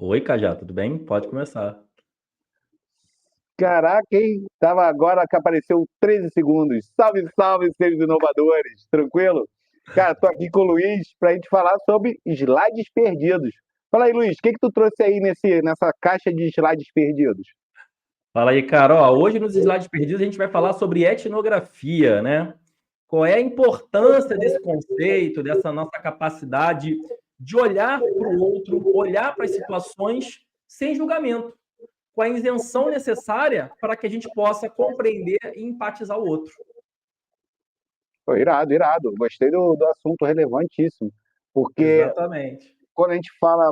Oi, Cajá, tudo bem? Pode começar. Caraca, hein? Tava agora que apareceu 13 segundos. Salve, salve, seres inovadores. Tranquilo? Cara, tô aqui com o Luiz pra gente falar sobre slides perdidos. Fala aí, Luiz, o que que tu trouxe aí nessa caixa de slides perdidos? Fala aí, Carol. Hoje nos slides perdidos a gente vai falar sobre etnografia, né? Qual é a importância desse conceito, dessa nossa capacidade de olhar para o outro, olhar para as situações sem julgamento, com a isenção necessária para que a gente possa compreender e empatizar o outro. Pô, irado, irado. Gostei do assunto, relevantíssimo. Porque Exatamente. quando a gente fala,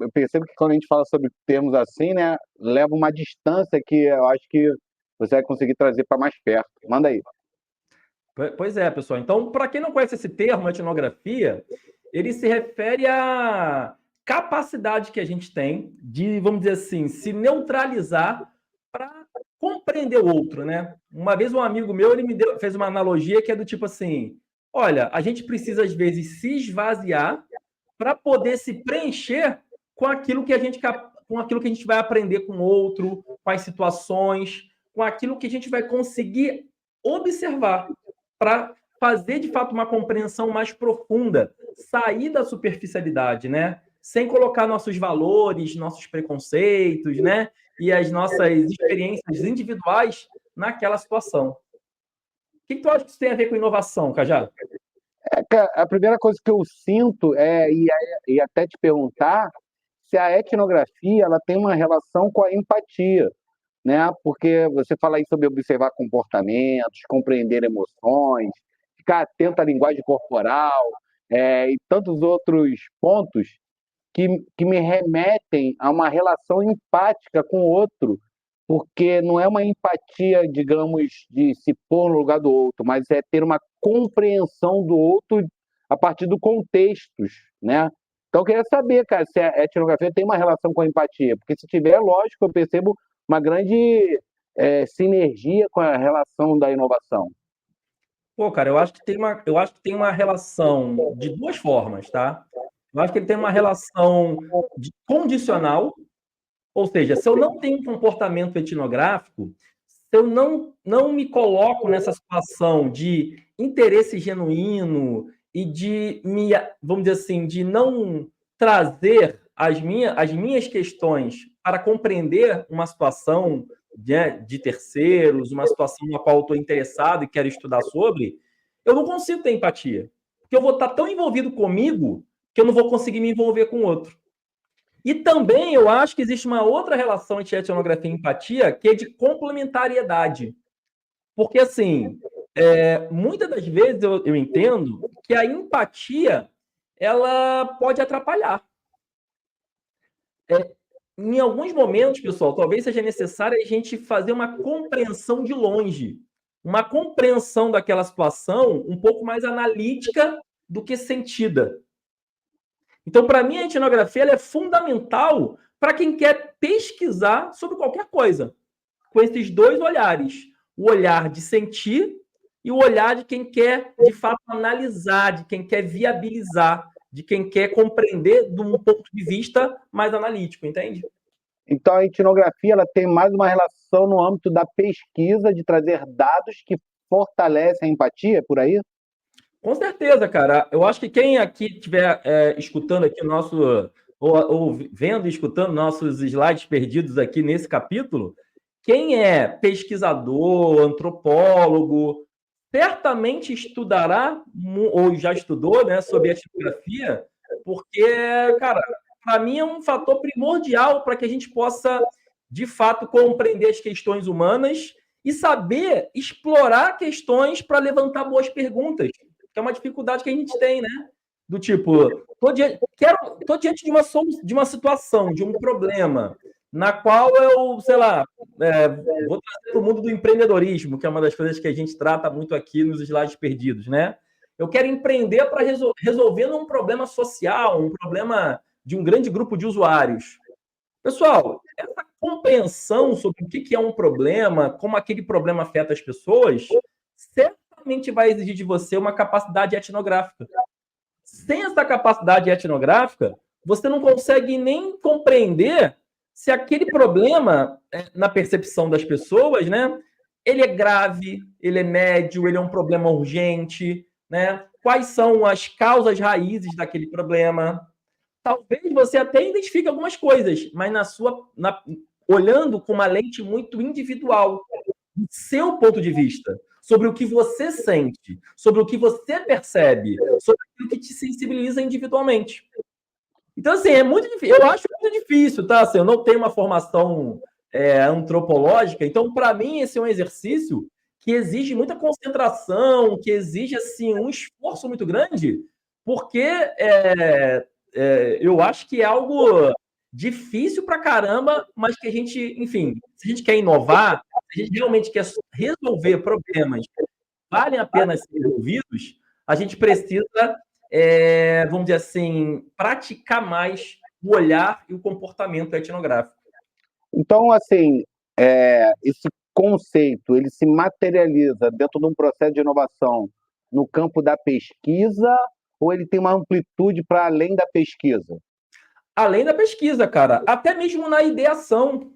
eu percebo que quando a gente fala sobre termos assim, né, leva uma distância que eu acho que você vai conseguir trazer para mais perto. Manda aí. Pois é, pessoal. Então, para quem não conhece esse termo, etnografia, ele se refere à capacidade que a gente tem de, vamos dizer assim, se neutralizar para compreender o outro, né? Uma vez um amigo meu, fez uma analogia que é do tipo assim, olha, a gente precisa às vezes se esvaziar para poder se preencher com aquilo que a gente vai aprender com o outro, com as situações, com aquilo que a gente vai conseguir observar para fazer de fato uma compreensão mais profunda, sair da superficialidade, né? Sem colocar nossos valores, nossos preconceitos, né? E as nossas experiências individuais naquela situação. O que tu acha que isso tem a ver com inovação, Cajá? Cara, a primeira coisa que eu sinto e até te perguntar se a etnografia ela tem uma relação com a empatia, né? Porque você fala aí sobre observar comportamentos, compreender emoções, ficar atento à linguagem corporal, e tantos outros pontos que me remetem a uma relação empática com o outro, porque não é uma empatia, digamos, de se pôr no lugar do outro, mas é ter uma compreensão do outro a partir do contextos, né? Então, eu queria saber, cara, se a etnografia tem uma relação com a empatia, porque se tiver, lógico, eu percebo uma grande sinergia com a relação da inovação. Pô, cara, eu acho que tem uma relação de duas formas, tá? Eu acho que ele tem uma relação condicional, ou seja, se eu não tenho um comportamento etnográfico, se eu não me coloco nessa situação de interesse genuíno e vamos dizer assim, de não trazer as minhas questões para compreender uma situação de terceiros, uma situação na qual eu estou interessado e quero estudar sobre, eu não consigo ter empatia. Porque eu vou estar tão envolvido comigo que eu não vou conseguir me envolver com o outro. E também eu acho que existe uma outra relação entre etnografia e empatia, que é de complementariedade. Porque, assim, muitas das vezes eu entendo que a empatia ela pode atrapalhar. Em alguns momentos, pessoal, talvez seja necessário a gente fazer uma compreensão de longe, uma compreensão daquela situação um pouco mais analítica do que sentida. Então, para mim, a etnografia ela é fundamental para quem quer pesquisar sobre qualquer coisa, com esses dois olhares: o olhar de sentir e o olhar de quem quer, de fato, analisar, de quem quer viabilizar, de quem quer compreender de um ponto de vista mais analítico, entende? Então, a etnografia ela tem mais uma relação no âmbito da pesquisa, de trazer dados que fortalecem a empatia, por aí? Com certeza, cara. Eu acho que quem aqui estiver escutando aqui o nosso, ou vendo e escutando nossos slides perdidos aqui nesse capítulo, quem é pesquisador, antropólogo, certamente estudará, ou já estudou, né, sobre etnografia, porque, cara, para mim é um fator primordial para que a gente possa, de fato, compreender as questões humanas e saber explorar questões para levantar boas perguntas, que é uma dificuldade que a gente tem, né? Do tipo, tô diante de uma situação, de um problema, na qual eu, sei lá, vou trazer para o mundo do empreendedorismo, que é uma das coisas que a gente trata muito aqui nos slides perdidos, né? Eu quero empreender para resolver um problema social, um problema de um grande grupo de usuários. Pessoal, essa compreensão sobre o que é um problema, como aquele problema afeta as pessoas, certamente vai exigir de você uma capacidade etnográfica. Sem essa capacidade etnográfica, você não consegue nem compreender se aquele problema, na percepção das pessoas, né, ele é grave, ele é médio, ele é um problema urgente, né? Quais são as causas raízes daquele problema? Talvez você até identifique algumas coisas, mas olhando com uma lente muito individual, do seu ponto de vista, sobre o que você sente, sobre o que você percebe, sobre aquilo que te sensibiliza individualmente. Então, assim, é muito difícil. Eu acho muito difícil, tá? Assim, eu não tenho uma formação antropológica, então, para mim, esse é um exercício que exige muita concentração, que exige, assim, um esforço muito grande, porque eu acho que é algo difícil pra caramba, mas que a gente, enfim, se a gente quer inovar, se a gente realmente quer resolver problemas que valem a pena ser resolvidos, a gente precisa, vamos dizer assim, praticar mais o olhar e o comportamento etnográfico. Então, assim, esse conceito, ele se materializa dentro de um processo de inovação no campo da pesquisa ou ele tem uma amplitude para além da pesquisa? Além da pesquisa, cara, até mesmo na ideação.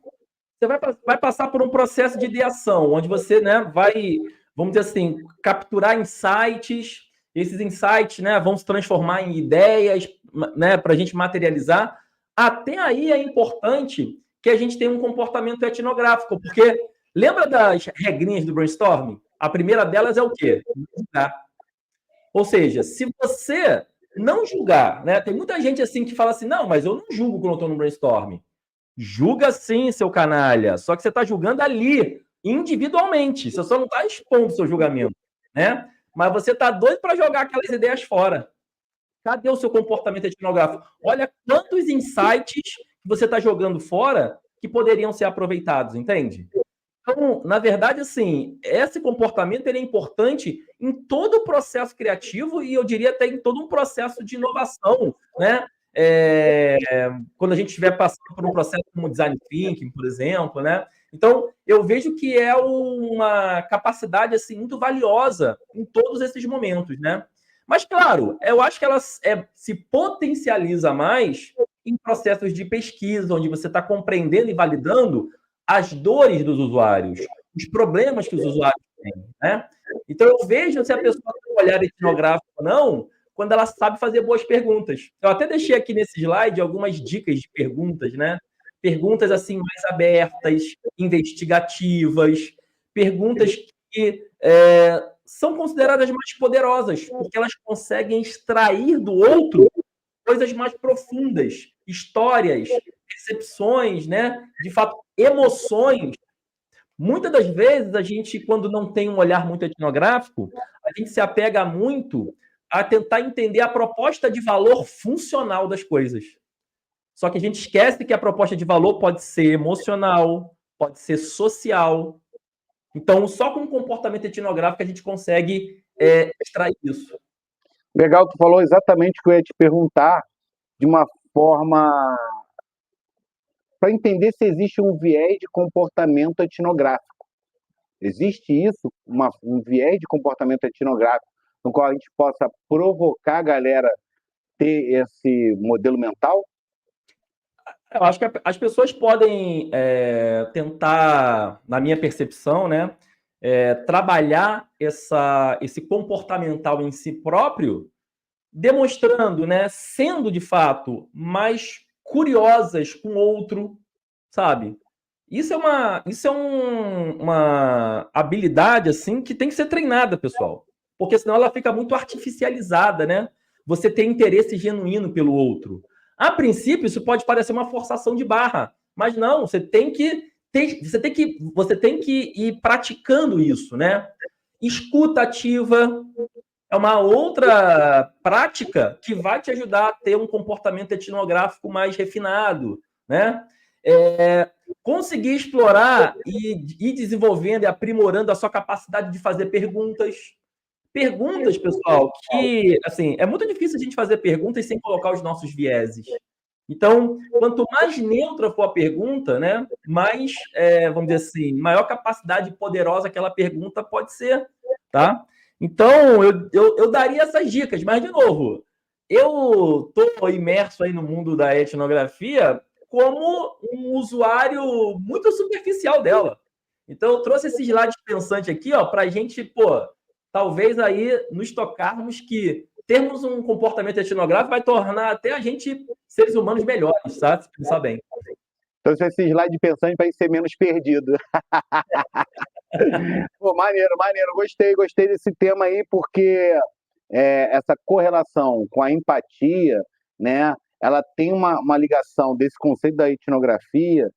Você vai passar por um processo de ideação, onde você, né, vai, vamos dizer assim, capturar insights, esses insights, né, vão se transformar em ideias, né, para a gente materializar. Até aí é importante que a gente tenha um comportamento etnográfico, porque lembra das regrinhas do brainstorming? A primeira delas é o quê? Julgar. Ou seja, se você não julgar, né, tem muita gente assim que fala assim, não, mas eu não julgo quando eu estou no brainstorming. Julga sim, seu canalha. Só que você está julgando ali, individualmente. Você só não está expondo seu julgamento, né? Mas você está doido para jogar aquelas ideias fora. Cadê o seu comportamento etnográfico? Olha quantos insights que você está jogando fora que poderiam ser aproveitados, entende? Então, na verdade, assim, esse comportamento ele é importante em todo o processo criativo e eu diria até em todo um processo de inovação, né? Quando a gente estiver passando por um processo como design thinking, por exemplo, né? Então, eu vejo que é uma capacidade assim muito valiosa em todos esses momentos, né? Mas, claro, eu acho que ela se potencializa mais em processos de pesquisa, onde você está compreendendo e validando as dores dos usuários, os problemas que os usuários têm, né? Então, eu vejo se a pessoa tem um olhar etnográfico ou não, quando ela sabe fazer boas perguntas. Eu até deixei aqui nesse slide algumas dicas de perguntas, né? Perguntas assim mais abertas, investigativas, perguntas que são consideradas mais poderosas, porque elas conseguem extrair do outro coisas mais profundas, histórias, percepções, né? De fato, emoções. Muitas das vezes, a gente, quando não tem um olhar muito etnográfico, a gente se apega muito a tentar entender a proposta de valor funcional das coisas. Só que a gente esquece que a proposta de valor pode ser emocional, pode ser social. Então, só com um comportamento etnográfico a gente consegue extrair isso. Legal, tu falou exatamente o que eu ia te perguntar, de uma forma para entender se existe um viés de comportamento etnográfico. Existe isso, um viés de comportamento etnográfico, no qual a gente possa provocar a galera a ter esse modelo mental? Eu acho que as pessoas podem tentar, na minha percepção, né, trabalhar esse comportamental em si próprio, demonstrando, né, sendo de fato mais curiosas com o outro, sabe? Isso é uma habilidade assim que tem que ser treinada, pessoal, porque senão ela fica muito artificializada, né? Você tem interesse genuíno pelo outro. A princípio, isso pode parecer uma forçação de barra, mas não, você tem que ir praticando isso, né? Escuta ativa é uma outra prática que vai te ajudar a ter um comportamento etnográfico mais refinado, né? Conseguir explorar e ir desenvolvendo e aprimorando a sua capacidade de fazer perguntas. Perguntas, pessoal, que, assim, é muito difícil a gente fazer perguntas sem colocar os nossos vieses. Então, quanto mais neutra for a pergunta, né, mais, vamos dizer assim, maior capacidade poderosa aquela pergunta pode ser, tá? Então, eu daria essas dicas, mas, de novo, eu estou imerso aí no mundo da etnografia como um usuário muito superficial dela. Então, eu trouxe esse slide pensante aqui, ó, para a gente, pô, talvez aí nos tocarmos que termos um comportamento etnográfico vai tornar até a gente seres humanos melhores, sabe? Se pensar bem. Então, esse slide pensando para ser menos perdido. Pô, maneiro, maneiro. Gostei desse tema aí, porque essa correlação com a empatia, né, ela tem uma ligação desse conceito da etnografia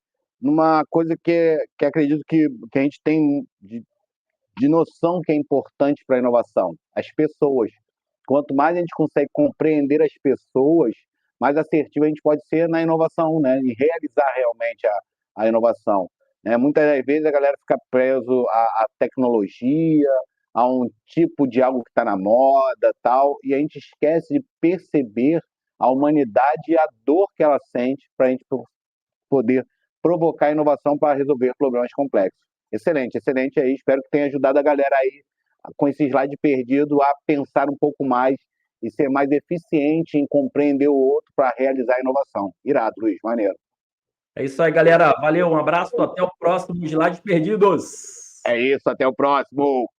numa coisa que acredito que a gente tem de noção que é importante para a inovação, as pessoas. Quanto mais a gente consegue compreender as pessoas, mais assertivo a gente pode ser na inovação, né, e realizar realmente a inovação. Muitas das vezes a galera fica preso à tecnologia, a um tipo de algo que está na moda, tal, e a gente esquece de perceber a humanidade e a dor que ela sente para a gente poder provocar inovação para resolver problemas complexos. Excelente, excelente aí. Espero que tenha ajudado a galera aí com esse slide perdido a pensar um pouco mais e ser mais eficiente em compreender o outro para realizar a inovação. Irado, Luiz, maneiro. É isso aí, galera. Valeu, um abraço, até o próximo Slides Perdidos. É isso, até o próximo.